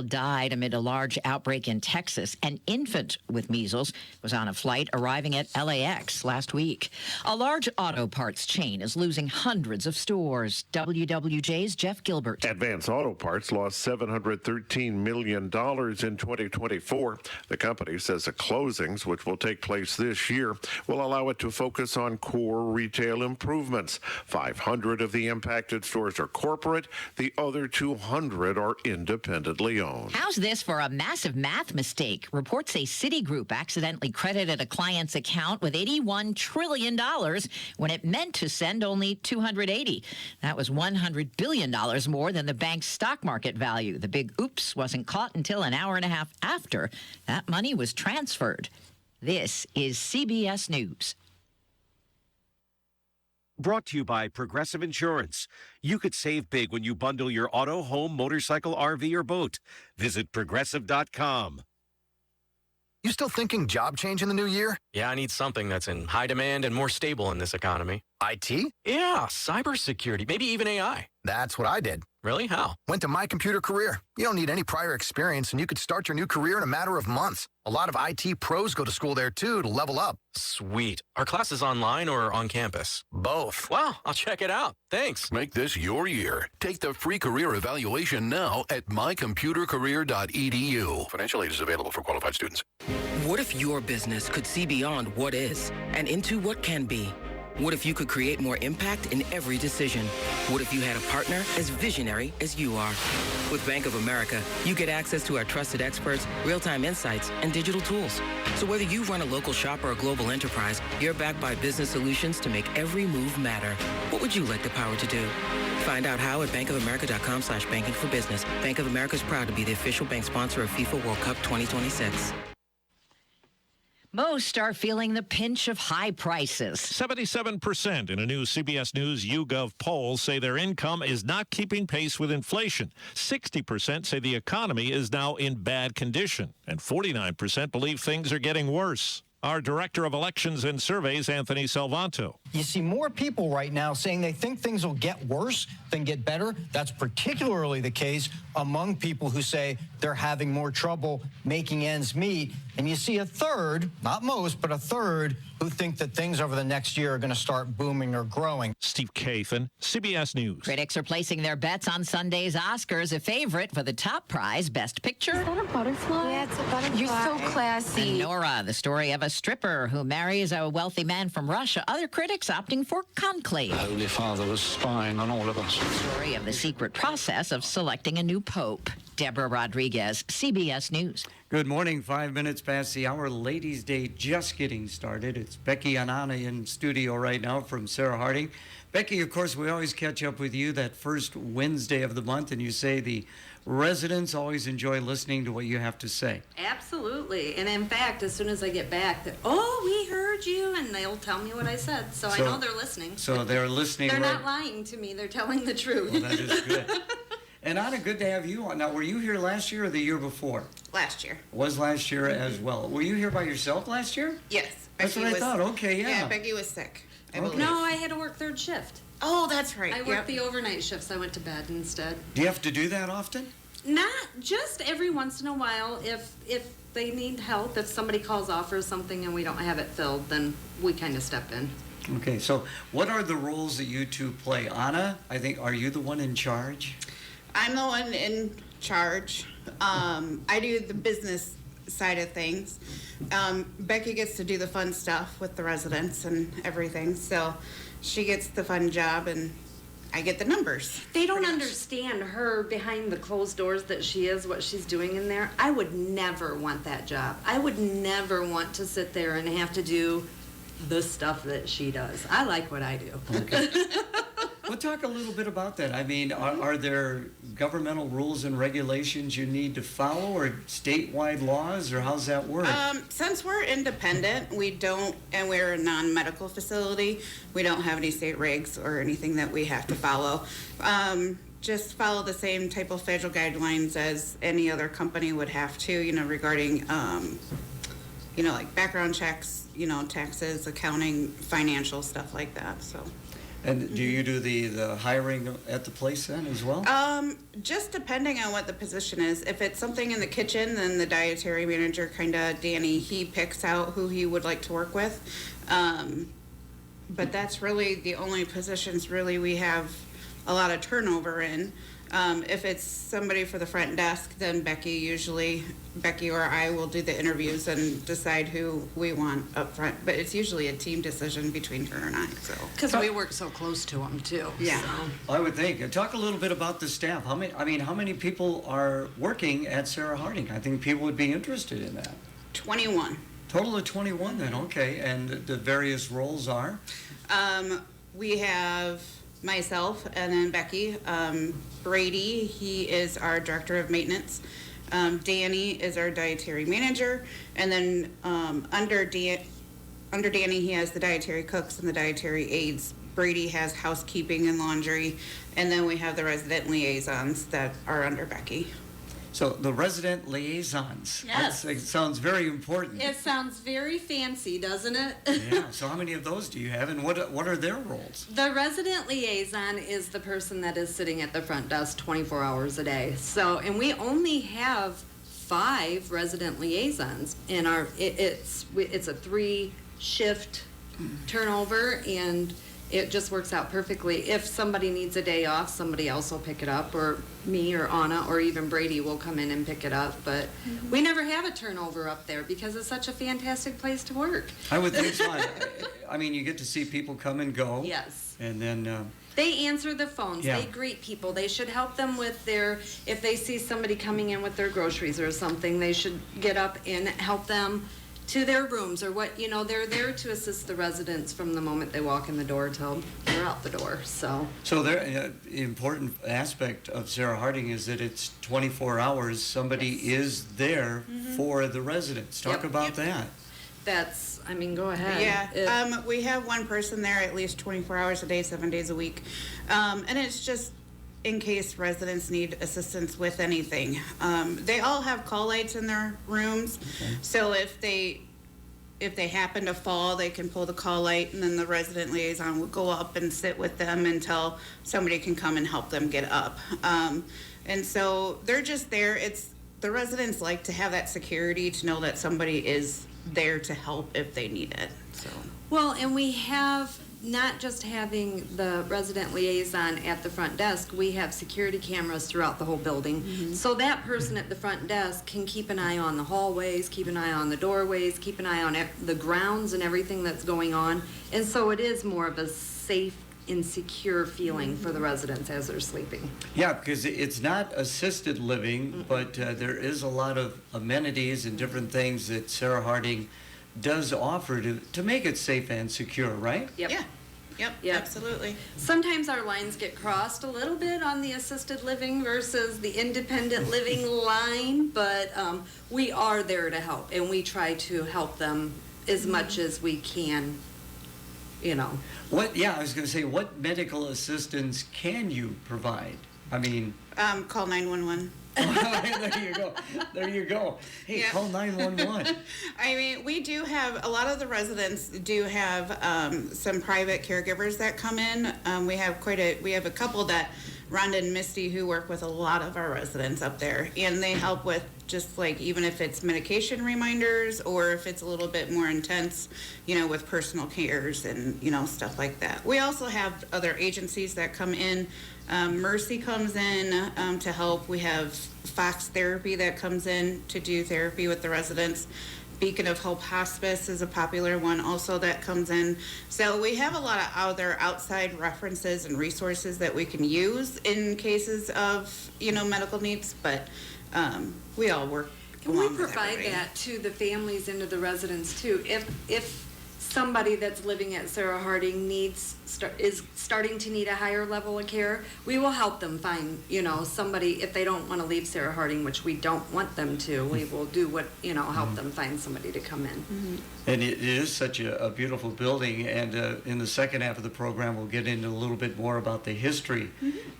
Died amid a large outbreak in Texas. An infant with measles was on a flight arriving at LAX last week. A large auto parts chain is losing hundreds of stores. WWJ's Jeff Gilbert. Advance Auto Parts lost $713 million in 2024. The company says the closings, which will take place this year, will allow it to focus on core retail improvements. 500 of the impacted stores are corporate. The other 200 are independently owned. How's this for a massive math mistake? Reports say Citigroup accidentally credited a client's account with $81 trillion when it meant to send only $280. That was $100 billion more than the bank's stock market value. The big oops wasn't caught until an hour and a half after that money was transferred. This is CBS News. Brought to you by Progressive Insurance. You could save big when you bundle your auto, home, motorcycle, RV, or boat. Visit Progressive.com. You still thinking job change in the new year? Yeah, I need something that's in high demand and more stable in this economy. IT? Yeah, cybersecurity, maybe even AI. That's what I did. Really? How? Went to My Computer Career. You don't need any prior experience, and you could start your new career in a matter of months. A lot of IT pros go to school there, too, to level up. Sweet. Are classes online or on campus? Both. Wow, I'll check it out. Thanks. Make this your year. Take the free career evaluation now at mycomputercareer.edu. Financial aid is available for qualified students. What if your business could see beyond what is and into what can be? What if you could create more impact in every decision? What if you had a partner as visionary as you are? With Bank of America, you get access to our trusted experts, real-time insights, and digital tools. So whether you run a local shop or a global enterprise, you're backed by business solutions to make every move matter. What would you like the power to do? Find out how at bankofamerica.com/banking for business. Bank of America is proud to be the official bank sponsor of FIFA World Cup 2026. Most are feeling the pinch of high prices. 77% in a new CBS News YouGov poll say their income is not keeping pace with inflation. 60% say the economy is now in bad condition. And 49% believe things are getting worse. Our Director of Elections and Surveys, Anthony Salvanto. You see more people right now saying they think things will get worse than get better. That's particularly the case among people who say they're having more trouble making ends meet. And you see a third, not most, but a third, who think that things over the next year are going to start booming or growing. Steve Kathan, CBS News. Critics are placing their bets on Sunday's Oscars, a favorite for the top prize, Best Picture. Is that a butterfly? Yeah, it's a butterfly. You're so classy. And Nora, the story of a stripper who marries a wealthy man from Russia. Other critics opting for Conclave. The Holy Father was spying on all of us. The story of the secret process of selecting a new pope. Deborah Rodriguez, CBS News. Good morning. 5 minutes past the hour. Ladies' Day just getting started. It's Becky and Anna in studio right now from Sarah Harding. Becky, of course, we always catch up with you that first Wednesday of the month, and you say the residents always enjoy listening to what you have to say. Absolutely. And in fact, as soon as I get back, we heard you, and they'll tell me what I said. So I know they're listening. So they're listening. They're not lying to me. They're telling the truth. Well, that is good. And Anna, good to have you on. Now, were you here last year or the year before? Last year. Was last year as well. Were you here by yourself last year? Yes. That's what I thought. Okay, yeah. Yeah, Becky was sick. No, I had to work third shift. Oh, that's right. I worked the overnight shifts. I went to bed instead. Do you have to do that often? Not just every once in a while. If they need help, if somebody calls off or something and we don't have it filled, then we kind of step in. Okay, so what are the roles that you two play? Anna, I think, are you the one in charge? I'm the one in charge. I do the business side of things. Becky gets to do the fun stuff with the residents and everything. So she gets the fun job and I get the numbers. They don't understand her behind the closed doors that she is, what she's doing in there. I would never want that job. I would never want to sit there and have to do the stuff that she does. I like what I do. Okay. We'll talk a little bit about that. I mean, are there governmental rules and regulations you need to follow or statewide laws, or how's that work? Since we're independent, we don't, and we're a non-medical facility, we don't have any state regs or anything that we have to follow. Just follow the same type of federal guidelines as any other company would have to, regarding, like background checks, taxes, accounting, financial stuff like that, so. And do you do the hiring at the place then as well? Just depending on what the position is. If it's something in the kitchen, then the dietary manager, kind of Danny, he picks out who he would like to work with. But that's really the only positions really we have a lot of turnover in. If it's somebody for the front desk, then Becky or I will do the interviews and decide who we want up front. But it's usually a team decision between her and I. So because we work so close to them too. Yeah, so. I would think. Talk a little bit about the staff. How many people are working at Sarah Harding? I think people would be interested in that. 21. Total of 21 then. Okay, and the various roles are? We have myself and then Becky. Brady, he is our director of maintenance. Danny is our dietary manager, and then under Danny he has the dietary cooks and the dietary aides. Brady has housekeeping and laundry, and then we have the resident liaisons that are under Becky. So the resident liaisons. Yes. It sounds very important. It sounds very fancy, doesn't it? Yeah. So how many of those do you have, and what are their roles? The resident liaison is the person that is sitting at the front desk 24 hours a day. So, and we only have 5 resident liaisons in our. It's a 3-shift turnover, and it just works out perfectly. If somebody needs a day off, somebody else will pick it up, or me or Anna or even Brady will come in and pick it up. But we never have a turnover up there because it's such a fantastic place to work. I would think so. I mean, you get to see people come and go. Yes. And then... they answer the phones. Yeah. They greet people. They should help them with if they see somebody coming in with their groceries or something, they should get up and help them to their rooms or they're there to assist the residents from the moment they walk in the door till they're out the door. So the important aspect of Sarah Harding is that it's 24 hours. Somebody is there for the residents. Talk about that. That's, go ahead. Yeah, we have one person there at least 24 hours a day, 7 days a week. And it's just in case residents need assistance with anything. They all have call lights in their rooms. Okay. So if they happen to fall, they can pull the call light, and then the resident liaison will go up and sit with them until somebody can come and help them get up. And so they're just there. The residents like to have that security to know that somebody is there to help if they need it. So. Well, and we have not just having the resident liaison at the front desk, we have security cameras throughout the whole building. So that person at the front desk can keep an eye on the hallways, keep an eye on the doorways, keep an eye on the grounds and everything that's going on. And so it is more of a safe and secure feeling for the residents as they're sleeping. Yeah, because it's not assisted living, but there is a lot of amenities and different things that Sarah Harding does offer to make it safe and secure, right? Yep. Yeah. Yep, absolutely. Sometimes our lines get crossed a little bit on the assisted living versus the independent living line, but we are there to help, and we try to help them as much as we can, I was going to say, what medical assistance can you provide? Call 911. There you go. Hey, yeah. Call 911. We do have, a lot of the residents do have some private caregivers that come in. We have a couple that, Rhonda and Misty, who work with a lot of our residents up there, and they help with just even if it's medication reminders or if it's a little bit more intense, with personal cares and, stuff like that. We also have other agencies that come in. Mercy comes in to help. We have Fox Therapy that comes in to do therapy with the residents. Beacon of Hope Hospice is a popular one also that comes in. So we have a lot of other outside references and resources that we can use in cases of, medical needs, but we all work along. And we provide that to the families and to the residents too. If somebody that's living at Sarah Harding is starting to need a higher level of care, we will help them find, somebody. If they don't want to leave Sarah Harding, which we don't want them to, we will do help them find somebody to come in. And it is such a beautiful building, and in the second half of the program, we'll get into a little bit more about the history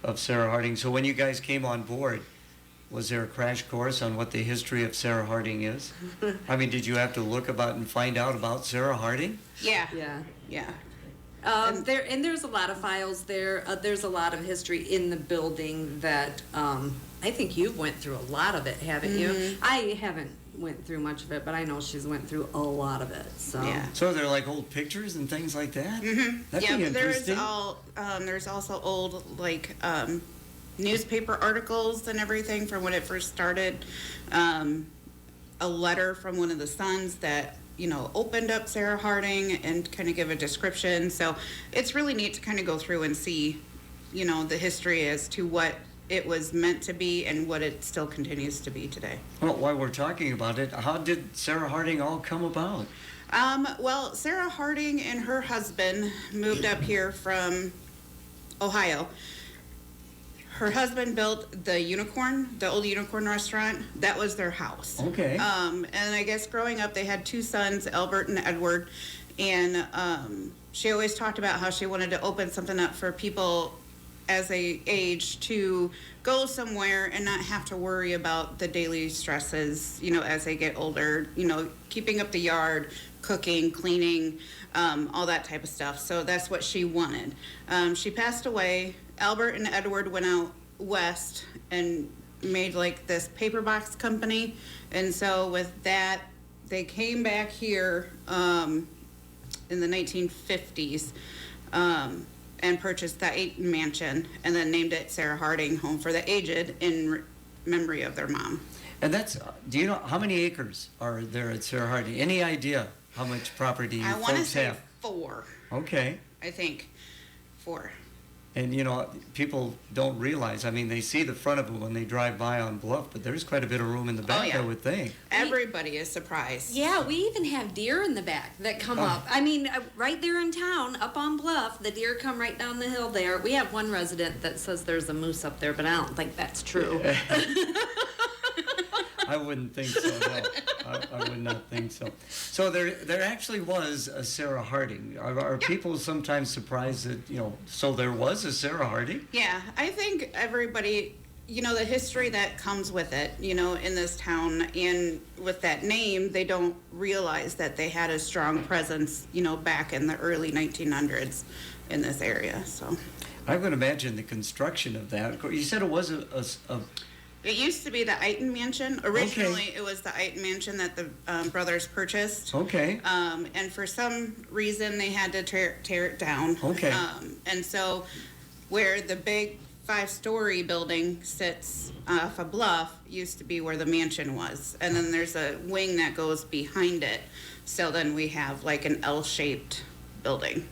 of Sarah Harding. So when you guys came on board, was there a crash course on what the history of Sarah Harding is? Did you have to look about and find out about Sarah Harding? Yeah. There's a lot of files there. There's a lot of history in the building that I think you've went through a lot of it, haven't you? I haven't went through much of it, but I know she's went through a lot of it. So yeah. So they're like old pictures and things like that. That'd be interesting. There's also old like newspaper articles and everything from when it first started. A letter from one of the sons that opened up Sarah Harding and kind of give a description. So it's really neat to kind of go through and see, the history as to what it was meant to be and what it still continues to be today. Well, while we're talking about it, how did Sarah Harding all come about? Well, Sarah Harding and her husband moved up here from Ohio. Her husband built the old Unicorn restaurant. That was their house. Okay. And I guess growing up, they had two sons, Albert and Edward, and she always talked about how she wanted to open something up for people as they age to go somewhere and not have to worry about the daily stresses, as they get older, keeping up the yard, cooking, cleaning, all that type of stuff. So that's what she wanted. She passed away. Albert and Edward went out west and made like this paper box company. And so with that, they came back here in the 1950s and purchased the Ayton Mansion and then named it Sarah Harding Home for the Aged in memory of their mom. And that's, do you know how many acres are there at Sarah Harding? Any idea how much property I want to folks say have? 4. Okay. I think 4. And people don't realize, they see the front of it when they drive by on Bluff, but there's quite a bit of room in the back, I would think. Everybody is surprised. Yeah, we even have deer in the back that come up. Right there in town, up on Bluff, the deer come right down the hill there. We have one resident that says there's a moose up there, but I don't think that's true. I wouldn't think so, no. I would not think so. So there actually was a Sarah Harding. Are people sometimes surprised that, so there was a Sarah Harding? Yeah, I think everybody, the history that comes with it, in this town, and with that name, they don't realize that they had a strong presence, back in the early 1900s in this area, so. I would imagine the construction of that. You said it was a It used to be the Ayton Mansion. Originally, it was the Ayton Mansion that the brothers purchased. Okay. And for some reason, they had to tear it down. Okay. And so where the big 5-story building sits off a bluff used to be where the mansion was. And then there's a wing that goes behind it. So then we have like an L-shaped building.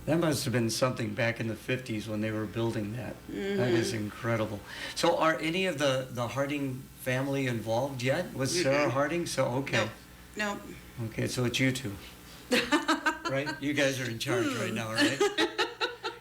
That must have been something back in the 50s when they were building that. That is incredible. So are any of the Harding family involved yet with Sarah Harding? So, okay. Nope. Okay, so it's you two. Right? You guys are in charge right now, right?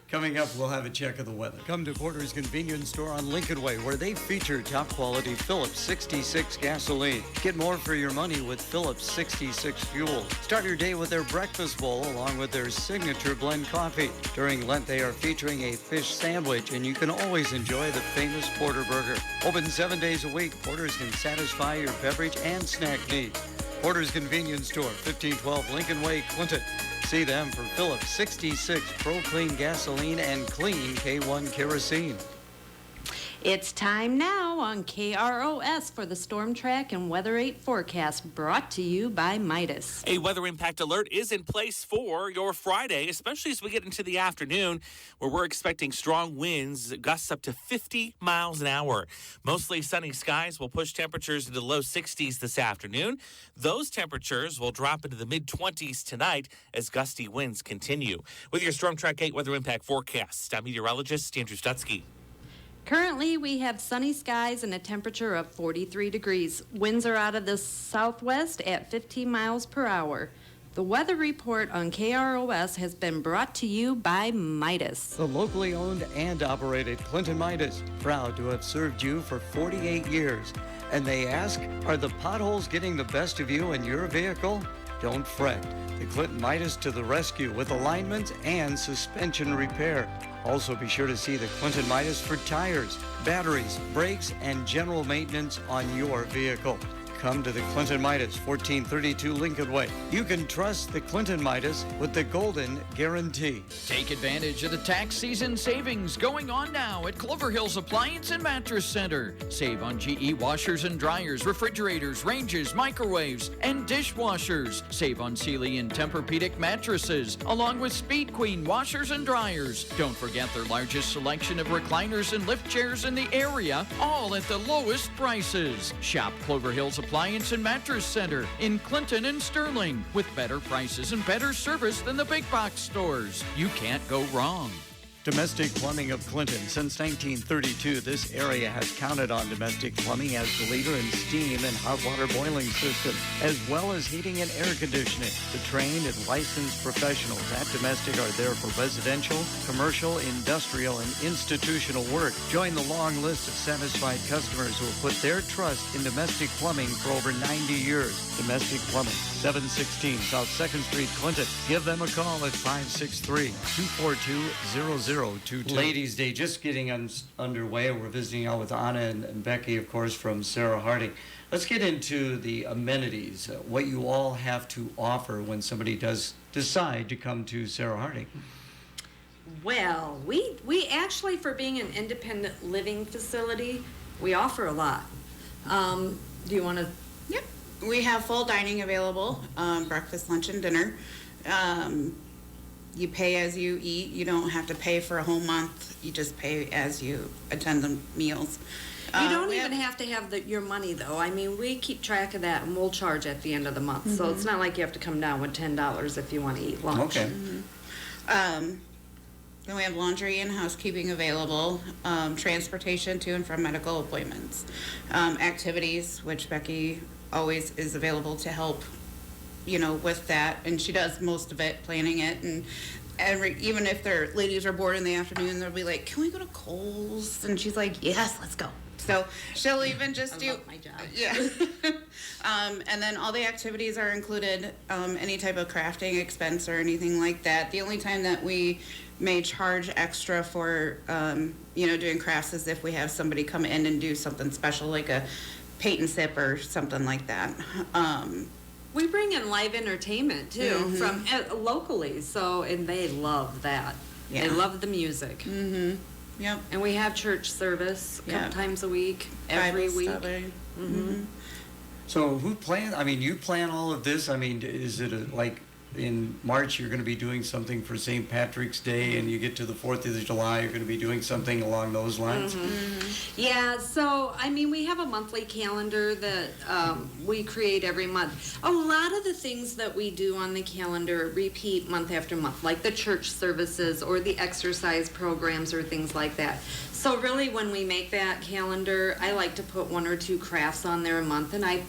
Coming up, we'll have a check of the weather. Come to Porter's Convenience Store on Lincoln Way, where they feature top-quality Phillips 66 gasoline. Get more for your money with Phillips 66 fuel. Start your day with their breakfast bowl along with their signature blend coffee. During Lent, they are featuring a fish sandwich, and you can always enjoy the famous Porter Burger. Open 7 days a week, Porter's can satisfy your beverage and snack needs. Porter's Convenience Store, 1512 Lincoln Way, Clinton. See them for Phillips 66 Pro Clean Gasoline and Clean K1 Kerosene. It's time now on KROS for the Storm Track and Weather 8 forecast, brought to you by Midas. A weather impact alert is in place for your Friday, especially as we get into the afternoon, where we're expecting strong winds, gusts up to 50 miles an hour. Mostly sunny skies will push temperatures into the low 60s this afternoon. Those temperatures will drop into the mid-20s tonight as gusty winds continue. With your Storm Track 8 weather impact forecast, I'm meteorologist Andrew Stutzky. Currently, we have sunny skies and a temperature of 43 degrees. Winds are out of the southwest at 15 miles per hour. The weather report on KROS has been brought to you by Midas. The locally owned and operated Clinton Midas, proud to have served you for 48 years. And they ask, are the potholes getting the best of you and your vehicle? Don't fret. The Clinton Midas to the rescue with alignment and suspension repair. Also be sure to see the Clinton Midas for tires, batteries, brakes, and general maintenance on your vehicle. come to the Clinton Midas, 1432 Lincoln Way. You can trust the Clinton Midas with the golden guarantee. Take advantage of the tax season savings going on now at Clover Hills Appliance and Mattress Center. Save on GE washers and dryers, refrigerators, ranges, microwaves, and dishwashers. Save on Sealy and Tempur-Pedic mattresses, along with Speed Queen washers and dryers. Don't forget their largest selection of recliners and lift chairs in the area, all at the lowest prices. Shop Clover Hills Appliance and Mattress Center in Clinton and Sterling with better prices and better service than the big box stores. You can't go wrong. Domestic Plumbing of Clinton. Since 1932, this area has counted on Domestic Plumbing as the leader in steam and hot water boiling systems, as well as heating and air conditioning. The trained and licensed professionals at Domestic are there for residential, commercial, industrial, and institutional work. Join the long list of satisfied customers who have put their trust in Domestic Plumbing for over 90 years. Domestic Plumbing, 716 South 2nd Street, Clinton. Give them a call at 563-242-0022. Ladies' Day just getting underway. We're visiting out with Anna and Becky, of course, from Sarah Harding. Let's get into the amenities, what you all have to offer when somebody does decide to come to Sarah Harding. Well, we actually, for being an independent living facility, we offer a lot. Do you want to? Yep. We have full dining available, breakfast, lunch, and dinner. You pay as you eat. You don't have to pay for a whole month. You just pay as you attend the meals. You don't even have to have your money, though. I mean, we keep track of that, and we'll charge at the end of the month. So it's not like you have to come down with $10 if you want to eat lunch. Okay. Then we have laundry and housekeeping available, transportation to and from medical appointments, activities, which Becky always is available to help, with that, and she does most of it, planning it, and even if their ladies are bored in the afternoon, they'll be like, "Can we go to Kohl's?" And she's like, "Yes, let's go." So she'll even just do my job. Yeah. And then all the activities are included, any type of crafting expense or anything like that. The only time that we may charge extra for doing crafts is if we have somebody come in and do something special, like a paint and sip or something like that. We bring in live entertainment too from locally, and they love that. Yeah. They love the music. Yep. And we have church service a couple times a week, every week. So who plans? I mean, you plan all of this. I mean, is it like in March you're going to be doing something for St. Patrick's Day, and you get to the 4th of July, you're going to be doing something along those lines? Yeah, so I mean, we have a monthly calendar that we create every month. A lot of the things that we do on the calendar repeat month after month, like the church services or the exercise programs or things like that. So really, when we make that calendar, I like to put 1 or 2 crafts on there a month, and I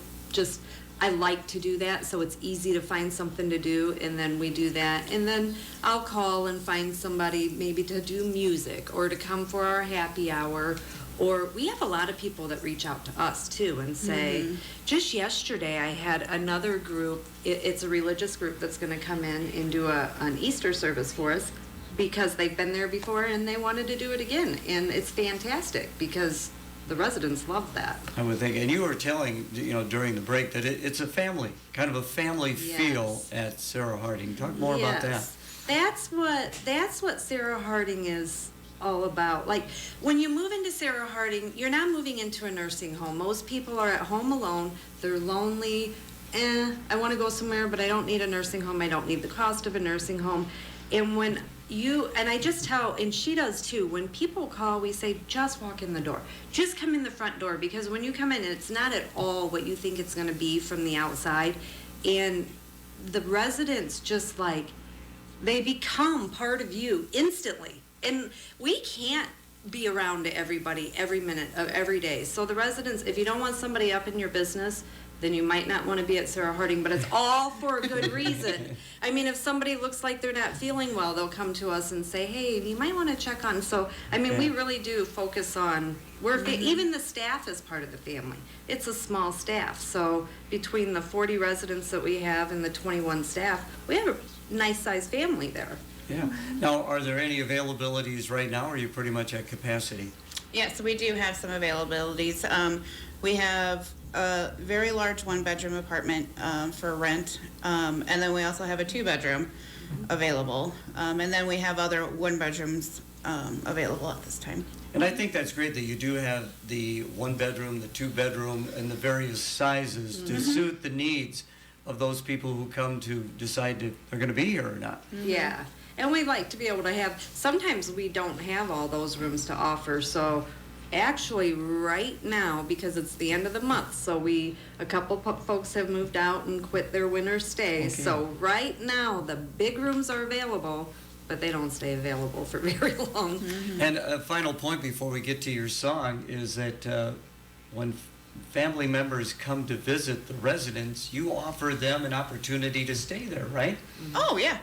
like to do that, so it's easy to find something to do, and then we do that. And then I'll call and find somebody maybe to do music or to come for our happy hour. Or we have a lot of people that reach out to us, too, and say, just yesterday I had another group, it's a religious group that's going to come in and do an Easter service for us because they've been there before and they wanted to do it again. And it's fantastic because the residents love that. I would think, and you were telling, during the break that it's a family, kind of a family feel at Sarah Harding. Talk more about that. That's what Sarah Harding is all about. Like, when you move into Sarah Harding, you're not moving into a nursing home. Most people are at home alone. They're lonely. I want to go somewhere, but I don't need a nursing home. I don't need the cost of a nursing home. And when I just tell, and she does too, when people call, we say, just walk in the door. Just come in the front door, because when you come in, it's not at all what you think it's going to be from the outside. And the residents just they become part of you instantly. And we can't be around everybody every minute of every day. So the residents, if you don't want somebody up in your business, then you might not want to be at Sarah Harding, but it's all for a good reason. I mean, if somebody looks like they're not feeling well, they'll come to us and say, hey, you might want to check on. So, I mean, we really do focus on, even the staff is part of the family. It's a small staff. So between the 40 residents that we have and the 21 staff, we have a nice-sized family there. Yeah. Now, are there any availabilities right now, or are you pretty much at capacity? Yes, we do have some availabilities. We have a very large one-bedroom apartment for rent, and then we also have a two-bedroom available, and then we have other one-bedrooms available at this time. And I think that's great that you do have the one bedroom, the two bedroom, and the various sizes to suit the needs of those people who come to decide if they're going to be here or not. Yeah. And we like to be able to have, sometimes we don't have all those rooms to offer, so actually right now, because it's the end of the month, so a couple folks have moved out and quit their winter stay, so right now the big rooms are available, but they don't stay available for very long. And a final point before we get to your song is that when family members come to visit the residence, you offer them an opportunity to stay there, right? Oh, yeah.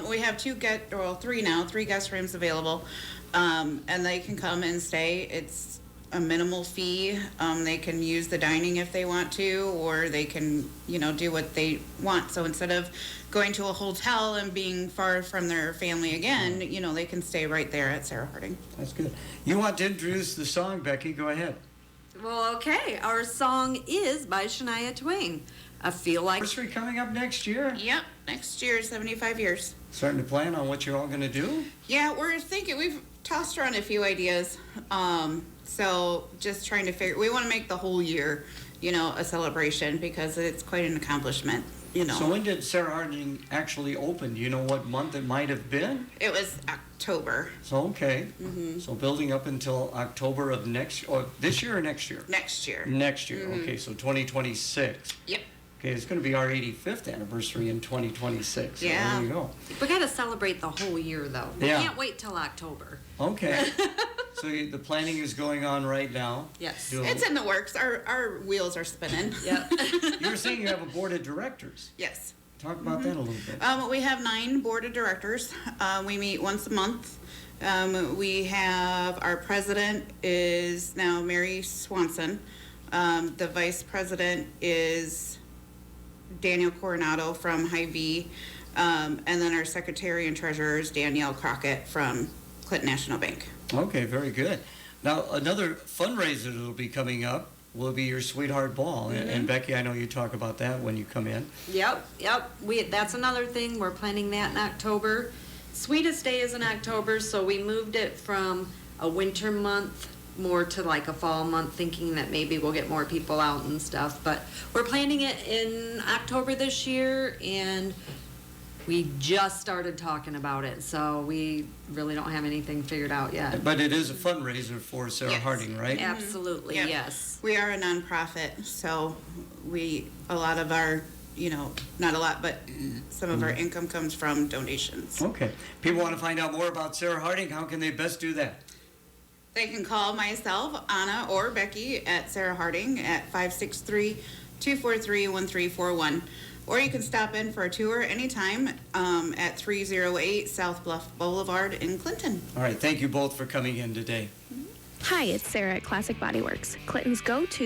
We have three guest rooms available, and they can come and stay. It's a minimal fee. They can use the dining if they want to, or they can, do what they want. So instead of going to a hotel and being far from their family again, they can stay right there at Sarah Harding. That's good. You want to introduce the song, Becky? Go ahead. Well, okay. Our song is by Shania Twain. I feel like... Anniversary coming up next year. Yep, next year, 75 years. Starting to plan on what you're all going to do? Yeah, we're thinking, we've tossed around a few ideas. So just trying to figure, we want to make the whole year, a celebration because it's quite an accomplishment, So when did Sarah Harding actually open? Do you know what month it might have been? It was October. So, okay. So building up until October of this year or next year? Next year. Next year, okay, so 2026. Yep. Okay, it's going to be our 85th anniversary in 2026. So Yeah. there you go. We got to celebrate the whole year, though. We Yeah. can't wait till October. Okay. So the planning is going on right now? Yes. It's in the works. Our wheels are spinning. Yep. You were saying you have a board of directors. Yes. Talk about that a little bit. We have 9 board of directors. We meet once a month. We have, our president is now Mary Swanson. The vice president is Daniel Coronado from Hy-Vee. And then our secretary and treasurer is Danielle Crockett from Clinton National Bank. Okay, very good. Now, another fundraiser that will be coming up will be your Sweetheart Ball. And Becky, I know you talk about that when you come in. Yep. That's another thing. We're planning that in October. Sweetest Day is in October, so we moved it from a winter month more to like a fall month, thinking that maybe we'll get more people out and stuff. But we're planning it in October this year, and we just started talking about it, so we really don't have anything figured out yet. But it is a fundraiser for Sarah Harding, right? Absolutely, Yep. yes. We are a nonprofit, so a lot of our, not a lot, but some of our income comes from donations. Okay. People want to find out more about Sarah Harding. How can they best do that? They can call myself, Anna, or Becky at Sarah Harding at 563-243-1341. Or you can stop in for a tour anytime at 308 South Bluff Boulevard in Clinton. All right. Thank you both for coming in today. Hi, it's Sarah at Classic Body Works, Clinton's go-to